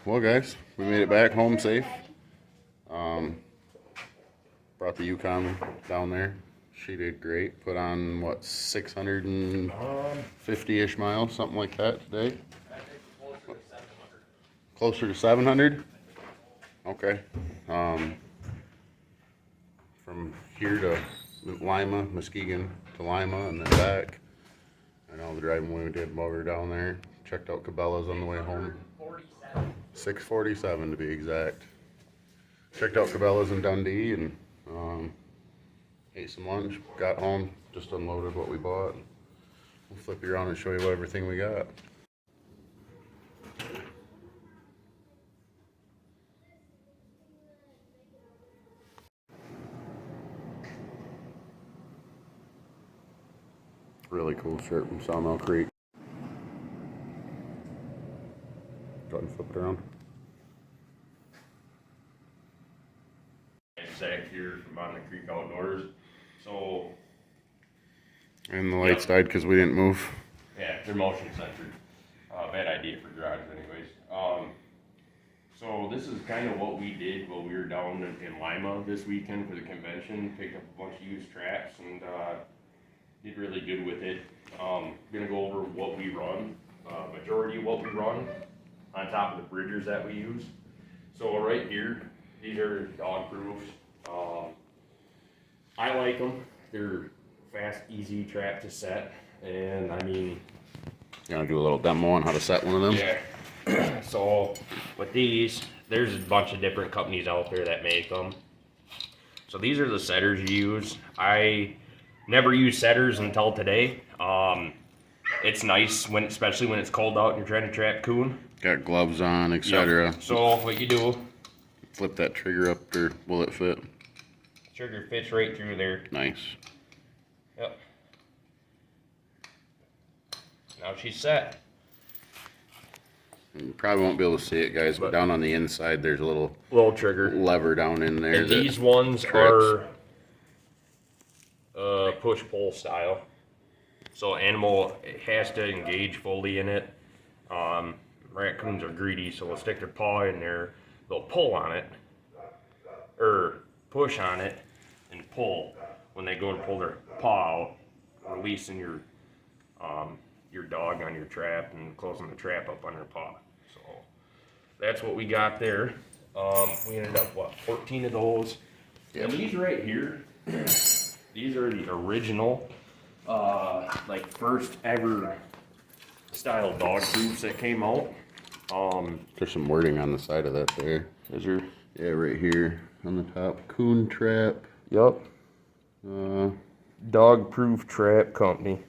Well, guys, we made it back home safe. Brought the Yukon down there. She did great. Put on, what, 650-ish miles, something like that today? Closer to 700? Okay. From here to Lima, Muskegon to Lima, and then back. I know the driving we did while we were down there. Checked out Cabela's on the way home. 647 to be exact. Checked out Cabela's in Dundee and ate some lunch. Got home, just unloaded what we bought. We'll flip you around and show you what everything we got. Really cool shirt from Sawmill Creek. Go ahead and flip it around. Zach here from Mountain Creek Outdoors. So, And the lights died because we didn't move. yeah, they're motion censored. Bad idea for garages anyways. So this is kind of what we did while we were down in Lima this weekend for the convention. Picked up a bunch of used traps and did really good with it. Gonna go over what we run, majority of what we run on top of the bridgers that we use. So right here, these are dog proofs. I like them. They're fast, easy trap to set, and I mean, You want to do a little demo on how to set one of them? yeah. So with these, there's a bunch of different companies out there that make them. So these are the setters you use. I never used setters until today. It's nice when, especially when it's cold out and you're trying to trap coon. Got gloves on, etc. Yep. So what you do, Flip that trigger up, or will it fit? trigger fits right through there. Nice. Yep. Now she's set. You probably won't be able to see it, guys, but down on the inside there's a little Trigger. lever down in there. And these ones are push-pull style. So animal has to engage fully in it. Raccoons are greedy, so they'll stick their paw in there. They'll pull on it, or push on it, and pull. When they go to pull their paw out, releasing your dog on your trap and closing the trap up on their paw. So that's what we got there. We ended up, 14 of those. Yep. And these right here, these are the original, first ever style dog proofs that came out. There's some wording on the side of that there. Is there? Yeah, right here on the top. Coon trap. Yep. Dog Proof Trap Company.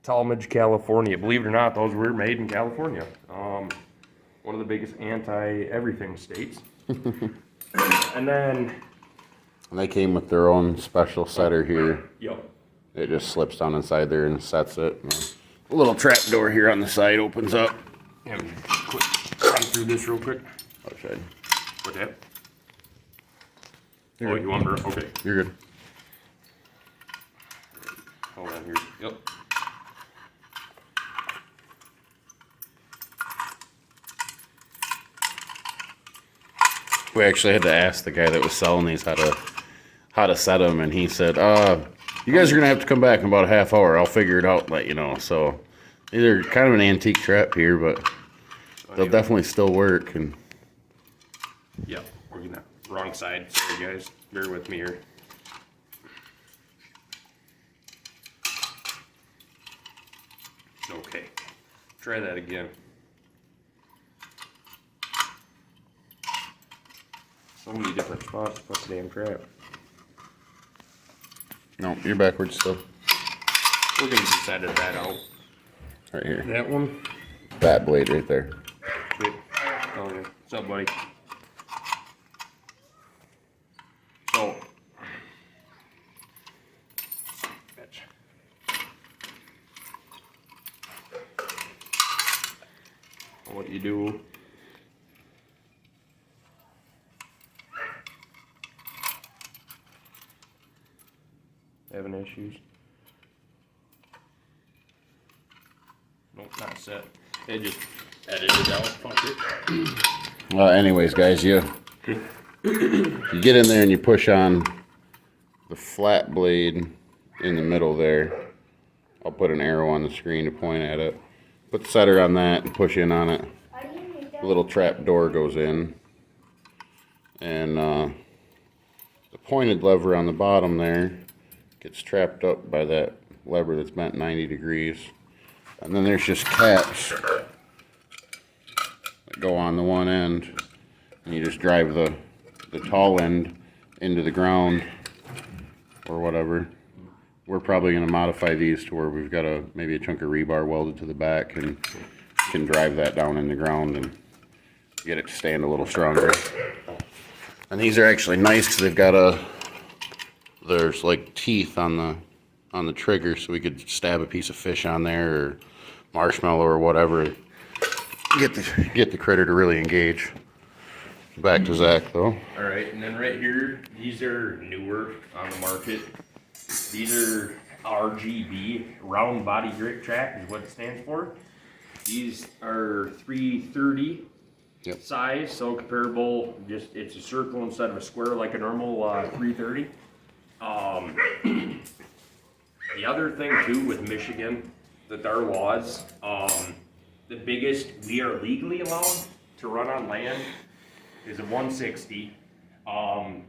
Talmadge, California. Believe it or not, those were made in California. One of the biggest anti-everything states. And then... And they came with their own special setter here. Yep. It just slips down inside there and sets it. A little trap door here on the side opens up. Yeah, run through this real quick. Outside. What's that? You're Oh, good. you want her? Okay. You're good. Hold on here. Yep. We actually had to ask the guy that was selling these how to set them, and he said, you guys are gonna have to come back in about a half hour. I'll figure it out and let you know. So these are kind of an antique trap here, but they'll definitely still work. And Yep. We're gonna wrong side. Sorry guys. Bear with me here. Okay. Try that again. So many different spots to put the damn trap. no, you're backwards still. We're gonna just edit that out. Right here. That one. That blade right there. Wait. Oh yeah. What's up, buddy? So. Bitch. What you do? Having issues? Nope, not set. It just Edit it out, fuck it. Well, anyways, guys, you get in there and you push on the flat blade in the middle there. I'll put an arrow on the screen to point at it. Put the setter on that and push in on it. The little trap door goes in. And the pointed lever on the bottom there gets trapped up by that lever that's bent 90 degrees. And then there's just caps that go on the one end. And you just drive the tall end into the ground or whatever. We're probably going to modify these to where we've got maybe a chunk of rebar welded to the back and can drive that down in the ground and get it to stand a little stronger. And these are actually nice because they've got there's like teeth on the trigger, so we could stab a piece of fish on there or marshmallow or whatever. Get the critter to really engage. Back to Zach though. All right, and then right here, these are newer on the market. These are RGB, round body grip track is what it stands for. These are 330 size, so comparable, just it's a circle instead of a square like a normal 330. The other thing too with Michigan, that our laws, the biggest we are legally allowed to run on land is a 160,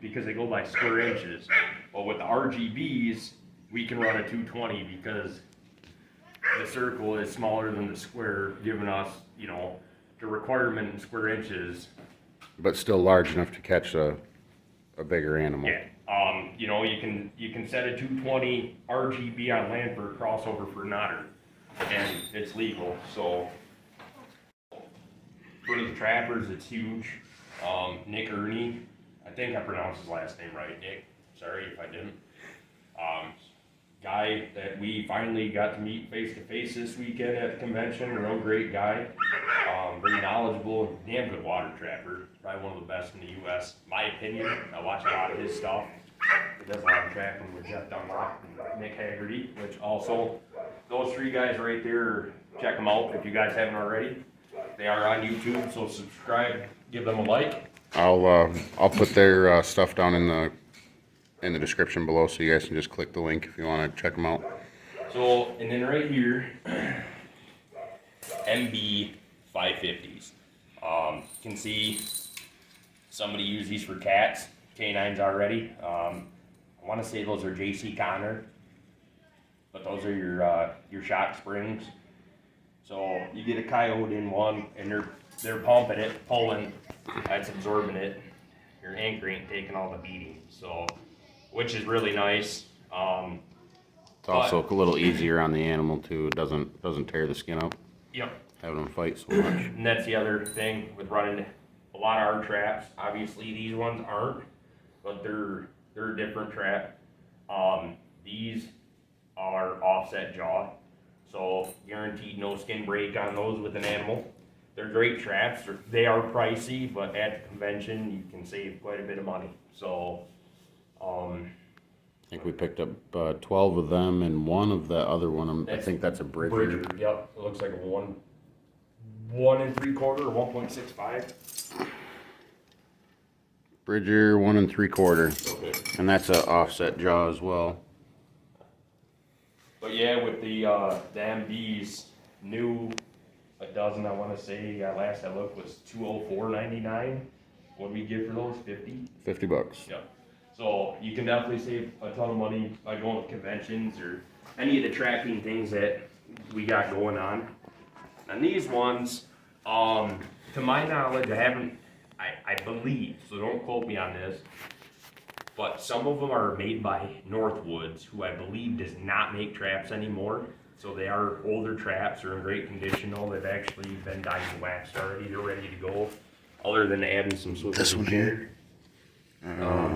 because they go by square inches. But with the RGBs, we can run a 220 because the circle is smaller than the square, giving us, the requirement in square inches. But still large enough to catch a bigger animal. Yeah. You can set a 220 RGB on land for a crossover for an otter, and it's legal. So for the trappers, it's huge. Nick Ernie, I think I pronounced his last name right. Nick, sorry if I didn't. Guy that we finally got to meet face to face this weekend at the convention. Real great guy. Very knowledgeable, damn good water trapper. Probably one of the best in the U.S. My opinion. I watch a lot of his stuff. He does a lot of trapping with Jeff Dunlop and Nick Haggerty, which also, those three guys right there, check them out if you guys haven't already. They are on YouTube, so subscribe, give them a like. I'll put their stuff down in the description below, so you guys can just click the link if you want to check them out. So, and then right here, MB 550s. You can see somebody use these for cats, canines already. I want to say those are JC Connor, but those are your shock springs. So you get a coyote in one, and they're pumping it, pulling, that's absorbing it. Your anchor ain't taking all the beating, so which is really nice. It's also a little easier on the animal too. It doesn't tear the skin up. Yep. Having them fight so much. And that's the other thing with running a lot of our traps. Obviously these ones aren't, but they're a different trap. These are offset jaw, so guaranteed no skin break on those with an animal. They're great traps. They are pricey, but at the convention you can save quite a bit of money. So, I think we picked up 12 of them, and one of the other one, I think that's a Bridger. Yep, it looks like a 1 3/4 or 1.65. Bridger 1 3/4, Okay. and that's a offset jaw as well. But yeah, with the MBs, new, a dozen I want to say, last I looked was $204.99. What do we get for those? 50? $50. Yep. So you can definitely save a ton of money by going to conventions or any of the tracking things that we got going on. And these ones, to my knowledge, I believe, so don't quote me on this, but some of them are made by Northwoods, who I believe does not make traps anymore. So they are older traps, are in great condition. They've actually been dyed and waxed already. They're ready to go, other than adding some swivel. This one here?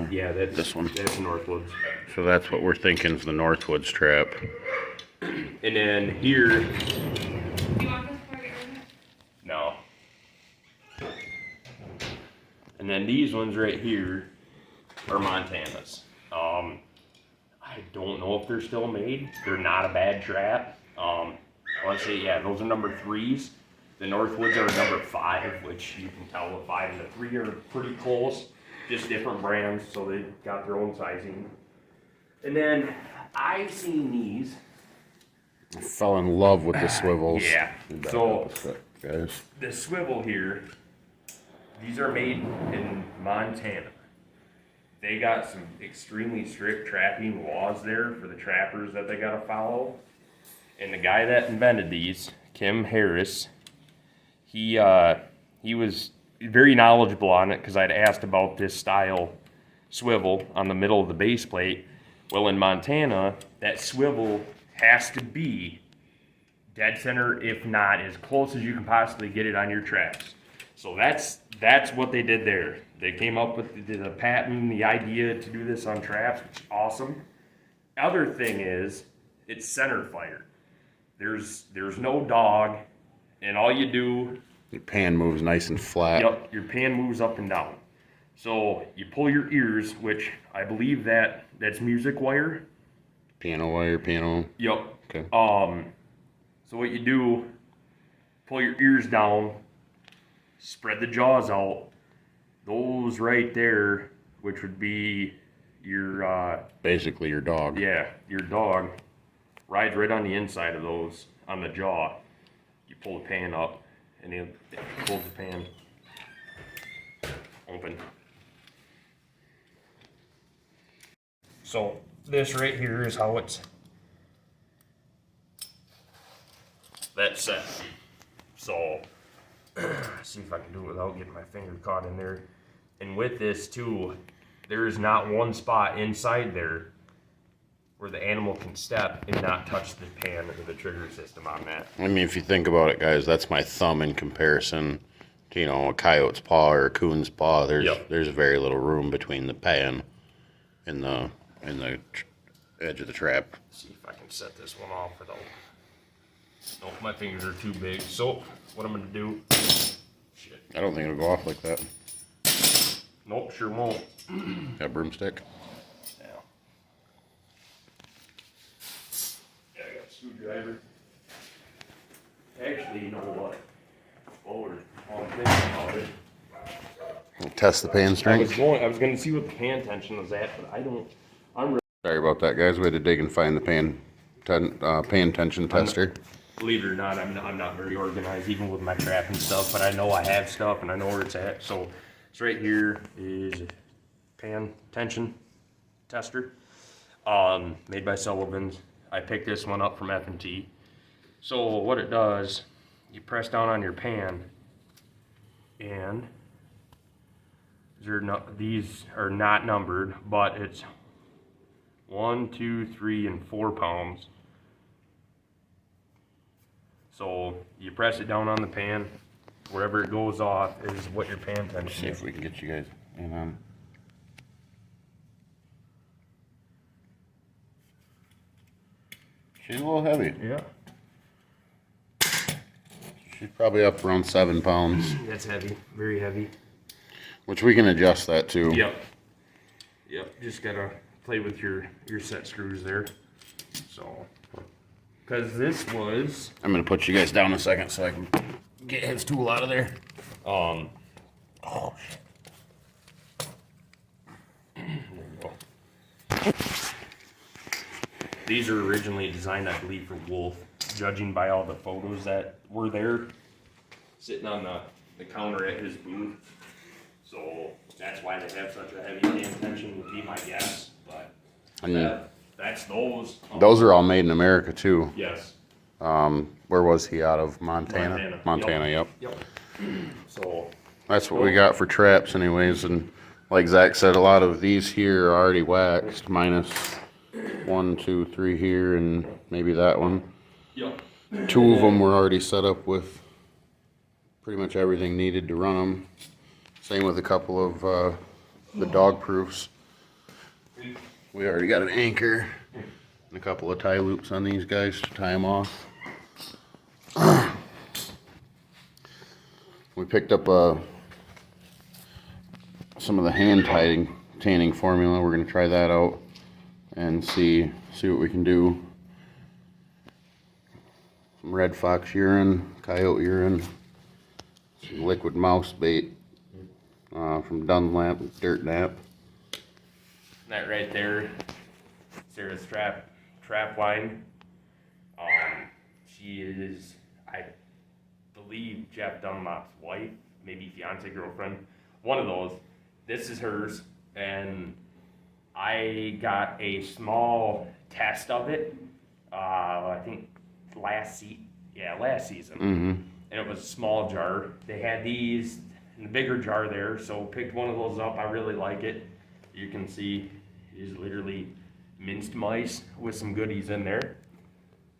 Yeah, that's this one. That's Northwoods. So that's what we're thinking is the Northwoods trap. And then here, Do you want this part of your no. And then these ones right here are Montanas. I don't know if they're still made. They're not a bad trap. I want to say, yeah, those are number 3s. The Northwoods are number 5, which you can tell the 5 and the 3 are pretty close. Just different brands, so they got their own sizing. And then I've seen these. I fell in love with the swivels. Yeah. Back So up a sec, guys. the swivel here, these are made in Montana. They got some extremely strict trapping laws there for the trappers that they gotta follow. And the guy that invented these, Kim Harris, he was very knowledgeable on it because I'd asked about this style swivel on the middle of the base plate. Well, in Montana, that swivel has to be dead center, if not as close as you can possibly get it on your traps. So that's what they did there. They came up with the patent, the idea to do this on traps, which is awesome. Other thing is, it's center fire. There's no dog, and all you do. Your pan moves nice and flat. Yep, your pan moves up and down. So you pull your ears, which I believe that's music wire. Piano wire, piano. Yep. Okay. So what you do, pull your ears down, spread the jaws out. Those right there, which would be your Basically your dog. yeah, your dog, rides right on the inside of those on the jaw. You pull the pan up, and it pulls the pan open. So this right here is how that's set. So see if I can do it without getting my finger caught in there. And with this too, there is not one spot inside there where the animal can step and not touch the pan or the trigger system on that. I mean, if you think about it, guys, that's my thumb in comparison to, you know, a coyote's paw or a coon's paw. There's very little room between the pan and the edge of the trap. See if I can set this one off without. Nope, my fingers are too big. So what I'm gonna do? Shit. I don't think it'll go off like that. Nope, sure won't. Got a broomstick? Yeah. Yeah, I got a screwdriver. Actually, you know what? While I'm thinking about it, We'll test the pan strength. I was gonna see what the pan tension was at, but I'm Sorry about that, guys. We had to dig and find the pan tension tester. believe it or not, I'm not very organized, even with my trap and stuff, but I know I have stuff and I know where it's at. So it's right here is a pan tension tester, made by Sullivan's. I picked this one up from F&T. So what it does, you press down on your pan, and these are not numbered, but it's 1, 2, 3, and 4 pounds. So you press it down on the pan, wherever it goes off is what your pan tension See is. if we can get you guys in on. She's a little heavy. Yeah, She's probably up around 7 pounds, that's heavy, very heavy. which we can adjust that too. Yep. Just gotta play with your set screws there. So, because this was I'm gonna put you guys down a second so I can get his tool out of there. oh shit. There we go. These are originally designed, I believe, for wolf. Judging by all the photos that were there, sitting on the counter at his booth. So that's why they have such a heavy pan tension, would be my guess. But And that's those. those are all made in America too. Yes. Where was he out of? Montana? Montana. Yep. Yep. So That's what we got for traps anyways, and like Zach said, a lot of these here are already waxed, minus 1, 2, 3 here, and maybe that one. yep. 2 of them were already set up with pretty much everything needed to run them. Same with a couple of the dog proofs. We already got an anchor and a couple of tie loops on these guys to tie them off. We picked up some of the hand tanning formula. We're gonna try that out and see what we can do. Some red fox urine, coyote urine, Some liquid mouse bait from Dunlap, Dirt Nap. That right there, Sarah's trap line. She is, I believe, Jeff Dunlop's wife, maybe fiance, girlfriend, one of those. This is hers, and I got a small test of it. I think last season. Mm-hmm. And it was a small jar. They had these in the bigger jar there, so picked one of those up. I really like it. You can see it's literally minced mice with some goodies in there.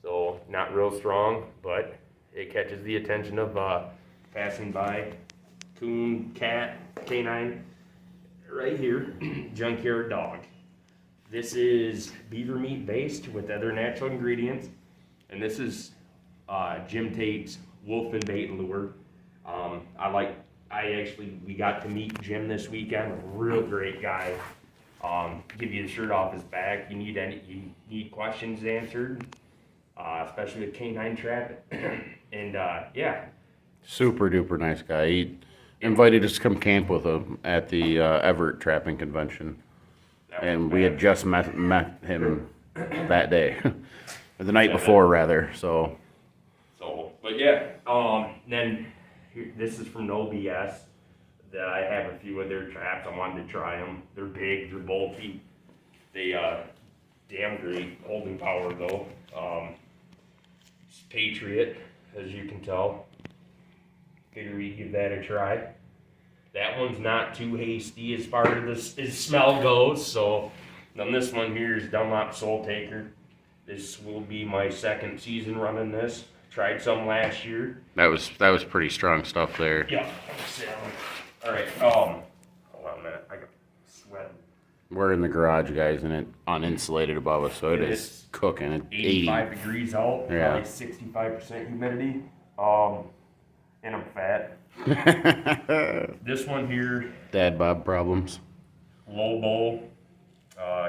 So not real strong, but it catches the attention of passing by coon, cat, canine. Right here, junkyard dog. This is beaver meat based with other natural ingredients, and this is Jim Tate's wolf and bait lure. We got to meet Jim this weekend. Real great guy. Give you the shirt off his back. You need questions answered, especially with canine trap. And yeah, Super duper nice guy. He invited us to come camp with him at the Everett Trapping Convention. And we had just met him that day, or the night before rather. So, but yeah. Then this is from No BS. That I have a few of their traps. I wanted to try them. They're big. They're bulky. They damn great holding power though. It's Patriot, as you can tell. Figure we give that a try. That one's not too hasty as far as the smell goes. So then this one here is Dunlop Soul Taker. This will be my second season running this. Tried some last year. that was pretty strong stuff there. Yeah. All right. Hold on a minute. I got sweat. We're in the garage, guys, and it uninsulated above us, so it It is is cooking. It's 85 degrees out. Yeah. Probably 65% humidity. And I'm fat. This one here, Dad bod problems. Low Bowl,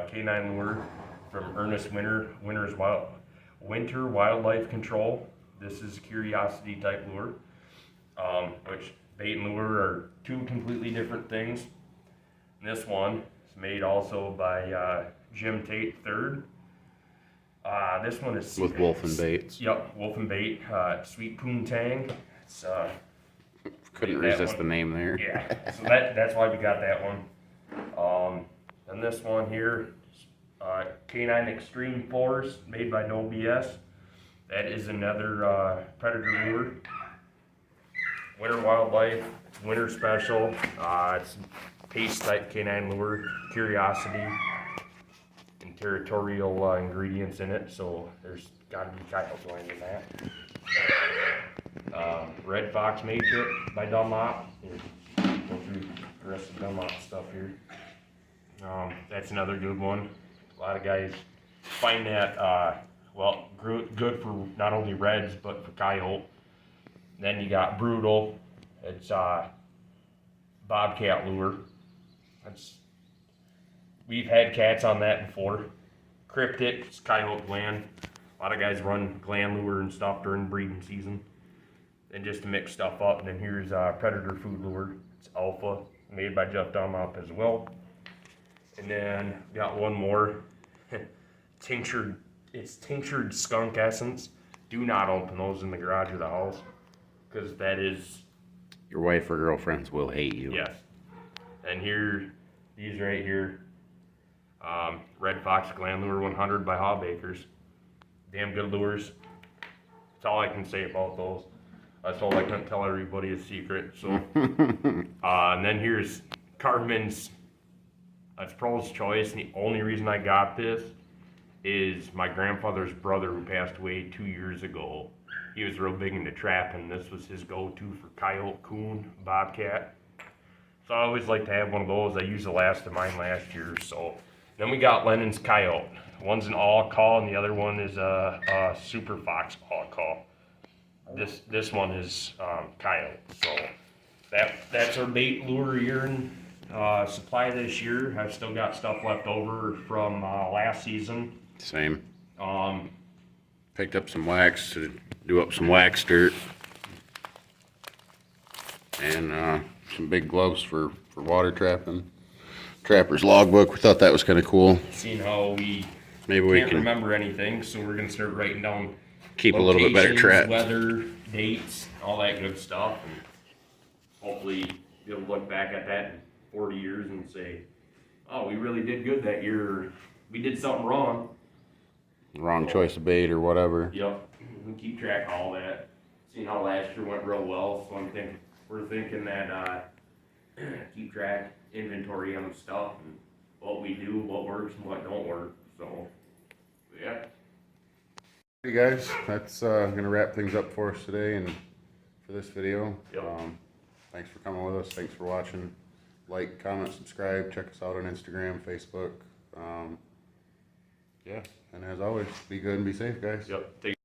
canine lure from Ernest Winter, Winter Wildlife Control. This is Curiosity type lure, which bait and lure are two completely different things. And this one is made also by Jim Tate III. This one is With wolf and baits. Yep, wolf and bait. Sweet Poontang. It's Couldn't that resist one. the name there. Yeah, so that's why we got that one. And this one here, Canine Extreme Force, made by No BS. That is another predator lure. Winter Wildlife, winter special. It's paste type canine lure, Curiosity, and territorial ingredients in it. So there's got to be coyotes going in that. Red Fox Matrix by Dunlop. Here, go through the rest of Dunlop stuff here. That's another good one. A lot of guys find that good for not only reds but for coyote. Then you got Brutal. It's bobcat lure. We've had cats on that before. Cryptic, it's coyote gland. A lot of guys run gland lure and stuff during breeding season. And just to mix stuff up. And then here's Predator Food Lure. It's Alpha, made by Jeff Dunlop as well. And then got one more. It's tinctured skunk essence. Do not open those in the garage of the house, because that is... Your wife or girlfriends will hate you. Yes. And here, these right here. Red Fox Gland Lure 100 by Hawbakers. Damn good lures. That's all I can say about those. That's all I can tell everybody a secret. So, and then here's Carmen's. That's Pro's Choice. And the only reason I got this is my grandfather's brother, who passed away 2 years ago. He was real big into trapping. This was his go-to for coyote, coon, bobcat. So I always like to have one of those. I used the last of mine last year. So then we got Lennon's Coyote. One's an all call, and the other one is a Super Fox all call. This one is coyote. So that's our bait lure year and supply this year. I've still got stuff left over from last season. Same. Picked up some wax to do up some wax dirt. and some big gloves for water trapping. Trapper's logbook. We thought that was kind of cool. Seeing how we Maybe we can't can remember anything, so we're gonna start writing down keep a little bit better locations, track. weather, dates, all that good stuff, and hopefully be able to look back at that in 40 years and say, oh, we really did good that year, or we did something wrong. Wrong choice of bait or whatever. Yep, we keep track of all that. Seeing how last year went real well, so we're thinking that keep track, inventory on stuff, and what we do, what works and what don't work, so, yeah. Hey guys, that's gonna wrap things up for us today and for this video. Yep. Thanks for coming with us. Thanks for watching. Like, comment, subscribe. Check us out on Instagram, Facebook. Yeah, and as always, be good and be safe, guys. Yep, take